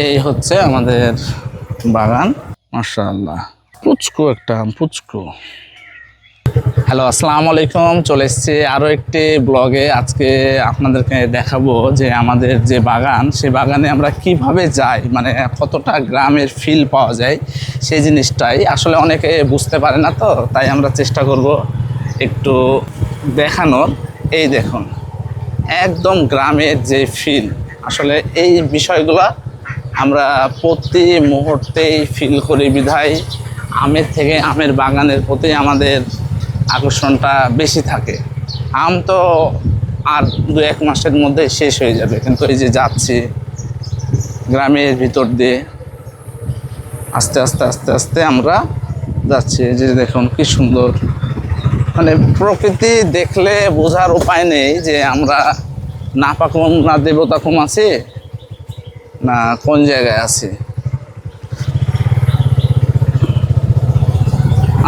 এই হচ্ছে আমাদের বাগান। মাশাআল্লাহ, পুচকু একটা আম, পুচকু। হ্যালো, আসসালামু আলাইকুম। চলে এসেছি আরও একটি ব্লগে। আজকে আপনাদেরকে দেখাবো যে আমাদের যে বাগান, সে বাগানে আমরা কিভাবে যাই, মানে কতটা গ্রামের ফিল পাওয়া যায় সেই জিনিসটাই আসলে অনেকে বুঝতে পারে না, তো তাই আমরা চেষ্টা করব একটু দেখানোর। এই দেখুন, একদম গ্রামের যে ফিল, আসলে এই বিষয়গুলো আমরা প্রতি মুহূর্তেই ফিল করি বিধায় আমের থেকে আমের বাগানের প্রতি আমাদের আকর্ষণটা বেশি থাকে। আম তো আর 2-1 মাসের মধ্যে শেষ হয়ে যাবে, কিন্তু এই যে যাচ্ছি গ্রামের ভিতর দিয়ে আস্তে আস্তে আস্তে আস্তে আমরা যাচ্ছি, যে দেখুন কি সুন্দর। মানে প্রকৃতি দেখলে বোঝার উপায় নেই যে আমরা না পাকুম না দেবতা কম আছি না কোন জায়গায় আছি।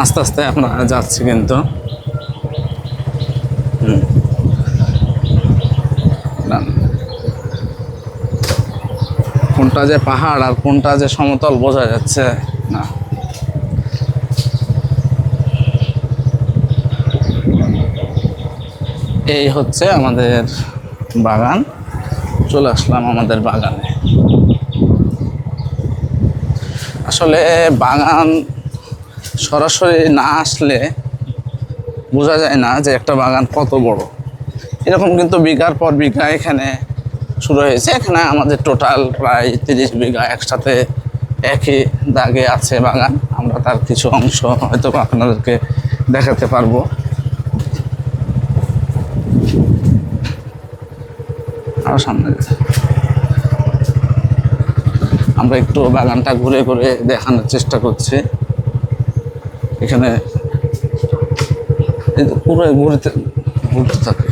আস্তে আস্তে আমরা যাচ্ছি, কিন্তু কোনটা যে পাহাড় আর কোনটা যে সমতল বোঝা যাচ্ছে না। এই হচ্ছে আমাদের বাগান। চলে আসলাম আমাদের বাগানে। আসলে বাগান সরাসরি না আসলে বোঝা যায় না যে একটা বাগান কত বড়। এরকম কিন্তু বিঘার পর বিঘা এখানে শুরু হয়েছে। এখানে আমাদের টোটাল প্রায় 30 বিঘা একসাথে একই দাগে আছে বাগান। আমরা তার কিছু অংশ হয়তো আপনাদেরকে দেখাতে পারবো। আরও সামনে আমরা একটু বাগানটা ঘুরে ঘুরে দেখানোর চেষ্টা করছি। এখানে পুরো ঘুরতে ঘুরতে থাকে।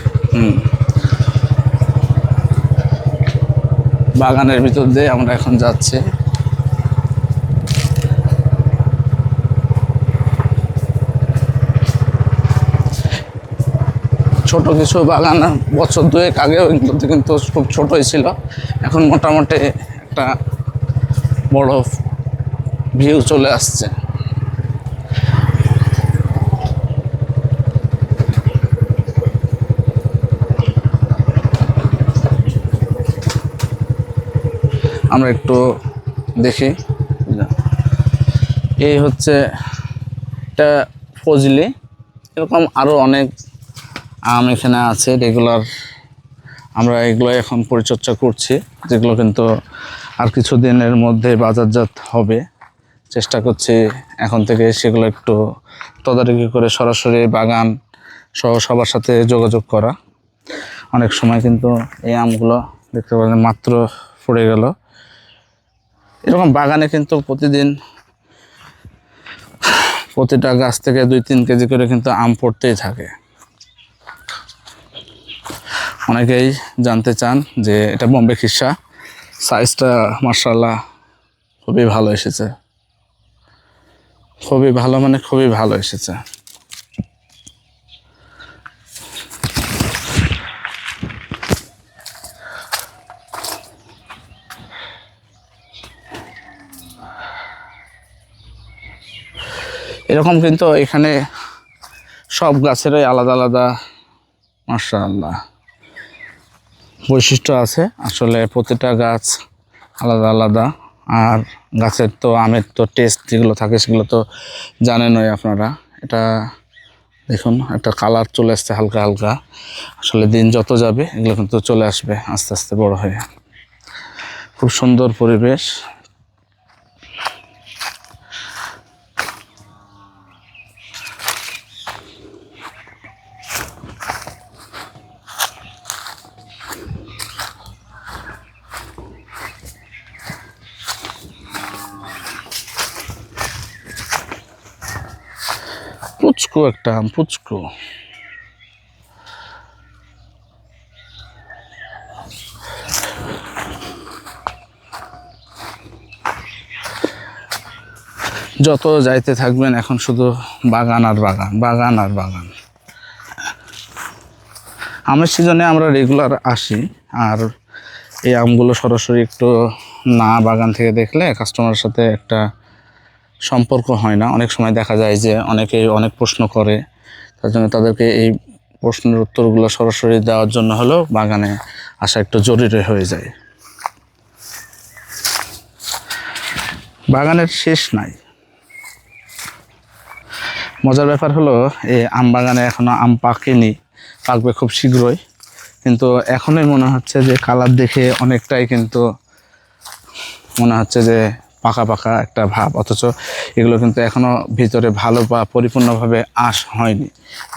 বাগানের ভিতর দিয়ে আমরা এখন যাচ্ছি। ছোট কিছু বাগান বছর 2-1 আগেও এগুলোতে কিন্তু খুব ছোটই ছিল, এখন মোটামুটি একটা বড় ভিউ চলে আসছে। আমরা একটু দেখি। এই হচ্ছে এটা ফজলি। এরকম আরও অনেক আম এখানে আছে রেগুলার। আমরা এগুলো এখন পরিচর্যা করছি, যেগুলো কিন্তু আর কিছু দিনের মধ্যে বাজারজাত হবে। চেষ্টা করছি এখন থেকে সেগুলো একটু তদারকি করে সরাসরি বাগান সহ সবার সাথে যোগাযোগ করা। অনেক সময় কিন্তু এই আমগুলো দেখতে পারেন মাত্র পড়ে গেল। এরকম বাগানে কিন্তু প্রতিদিন প্রতিটা গাছ থেকে 2-3 কেজি করে কিন্তু আম পড়তেই থাকে। অনেকেই জানতে চান যে এটা বোম্বে খিরসা। সাইজটা মাশাআল্লাহ খুবই ভালো এসেছে, খুবই ভালো, মানে খুবই ভালো এসেছে। এরকম কিন্তু এখানে সব গাছেরই আলাদা আলাদা মাশাআল্লাহ বৈশিষ্ট্য আছে। আসলে প্রতিটা গাছ আলাদা আলাদা। আর গাছের তো আমের তো টেস্ট যেগুলো থাকে সেগুলো তো জানেনই আপনারা। এটা দেখুন একটা কালার চলে আসছে হালকা হালকা। আসলে দিন যত যাবে এগুলো কিন্তু চলে আসবে আস্তে আস্তে বড় হয়ে। খুব সুন্দর পরিবেশ। পুচকু একটা আম, পুচকু। যত যাইতে থাকবেন এখন শুধু বাগান আর বাগান, বাগান আর বাগান। আমের সিজনে আমরা রেগুলার আসি, আর এই আমগুলো সরাসরি একটু না বাগান থেকে দেখলে কাস্টমারের সাথে একটা সম্পর্ক হয় না। অনেক সময় দেখা যায় যে অনেকেই অনেক প্রশ্ন করে, তার জন্য তাদেরকে এই প্রশ্নের উত্তরগুলো সরাসরি দেওয়ার জন্য হলেও বাগানে আসা একটু জরুরি হয়ে যায়। বাগানের শেষ নাই। মজার ব্যাপার হলো এই আম বাগানে এখনও আম পাকেনি, পাকবে খুব শীঘ্রই, কিন্তু এখনই মনে হচ্ছে যে কালার দেখে অনেকটাই কিন্তু মনে হচ্ছে যে পাকা পাকা একটা ভাব, অথচ এগুলো কিন্তু এখনও ভিতরে ভালো বা পরিপূর্ণভাবে আঁশ হয়নি।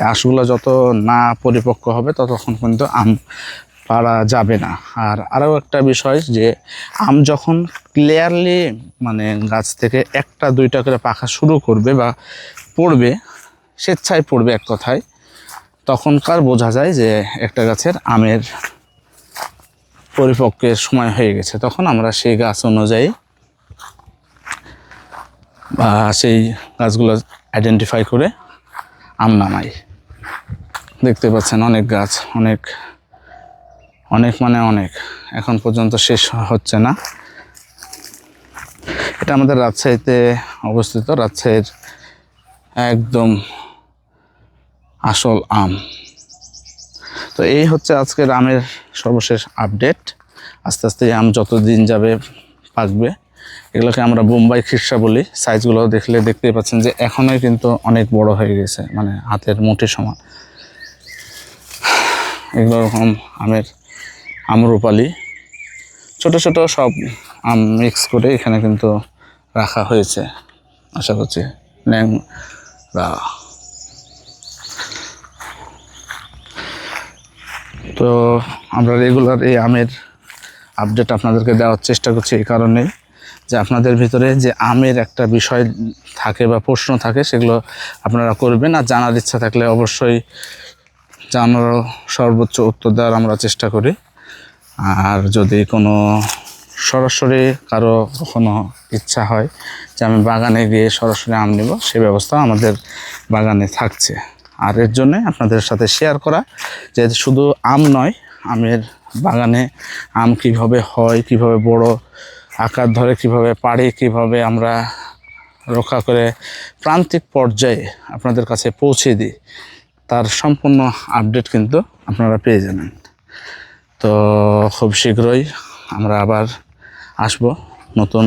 আঁশগুলো যত না পরিপক্ক হবে ততক্ষণ কিন্তু আম পাড়া যাবে না। আর আরও একটা বিষয় যে আম যখন ক্লিয়ারলি মানে গাছ থেকে একটা দুইটা করে পাকা শুরু করবে বা পড়বে, স্বেচ্ছায় পড়বে এক কথায়, তখনকার বোঝা যায় যে একটা গাছের আমের পরিপক্কের সময় হয়ে গেছে। তখন আমরা সেই গাছ অনুযায়ী বা সেই গাছগুলো আইডেন্টিফাই করে আম নামাই। দেখতে পাচ্ছেন অনেক গাছ, অনেক অনেক মানে অনেক, এখন পর্যন্ত শেষ হচ্ছে না। এটা আমাদের রাজশাহীতে অবস্থিত, রাজশাহীর একদম আসল আম। তো এই হচ্ছে আজকের আমের সর্বশেষ আপডেট। আস্তে আস্তে আম যত দিন যাবে পাকবে। এগুলোকে আমরা বোম্বাই খিরসা বলি। সাইজগুলো দেখলে দেখতেই পাচ্ছেন যে এখনই কিন্তু অনেক বড় হয়ে গেছে, মানে হাতের মুঠি সমান। এগুলো রকম আমের আমরুপালি ছোট ছোট সব আম মিক্স করে এখানে কিন্তু রাখা হয়েছে। আশা করছি ন্যাংরা। তো আমরা রেগুলার এই আমের আপডেট আপনাদেরকে দেওয়ার চেষ্টা করছি এই কারণেই যে আপনাদের ভিতরে যে আমের একটা বিষয় থাকে বা প্রশ্ন থাকে সেগুলো আপনারা করবেন, আর জানার ইচ্ছা থাকলে অবশ্যই জানার সর্বোচ্চ উত্তর দেওয়ার আমরা চেষ্টা করি। আর যদি কোনো সরাসরি কারো কখনো ইচ্ছা হয় যে আমি বাগানে গিয়ে সরাসরি আম নেব, সে ব্যবস্থা আমাদের বাগানে থাকছে। আর এর জন্যে আপনাদের সাথে শেয়ার করা যে শুধু আম নয়, আমের বাগানে আম কীভাবে হয়, কীভাবে বড় আকার ধরে, কীভাবে পাড়ে, কীভাবে আমরা রক্ষা করে প্রান্তিক পর্যায়ে আপনাদের কাছে পৌঁছে দিই, তার সম্পূর্ণ আপডেট কিন্তু আপনারা পেয়ে যাবেন। তো খুব শীঘ্রই আমরা আবার আসব নতুন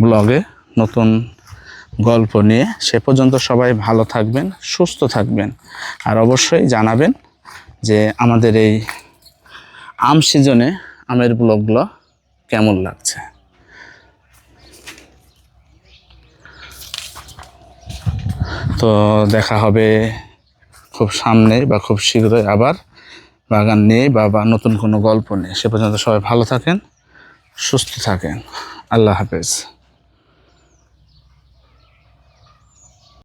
ব্লগে, নতুন গল্প নিয়ে। সে পর্যন্ত সবাই ভালো থাকবেন, সুস্থ থাকবেন, আর অবশ্যই জানাবেন যে আমাদের এই আম সিজনে আমের ব্লগগুলো কেমন লাগছে। তো দেখা হবে খুব সামনে বা খুব শীঘ্রই আবার বাগান নিয়ে বা নতুন কোনো গল্প নিয়ে। সে পর্যন্ত সবাই ভালো থাকেন, সুস্থ থাকেন। আল্লাহ হাফেজ।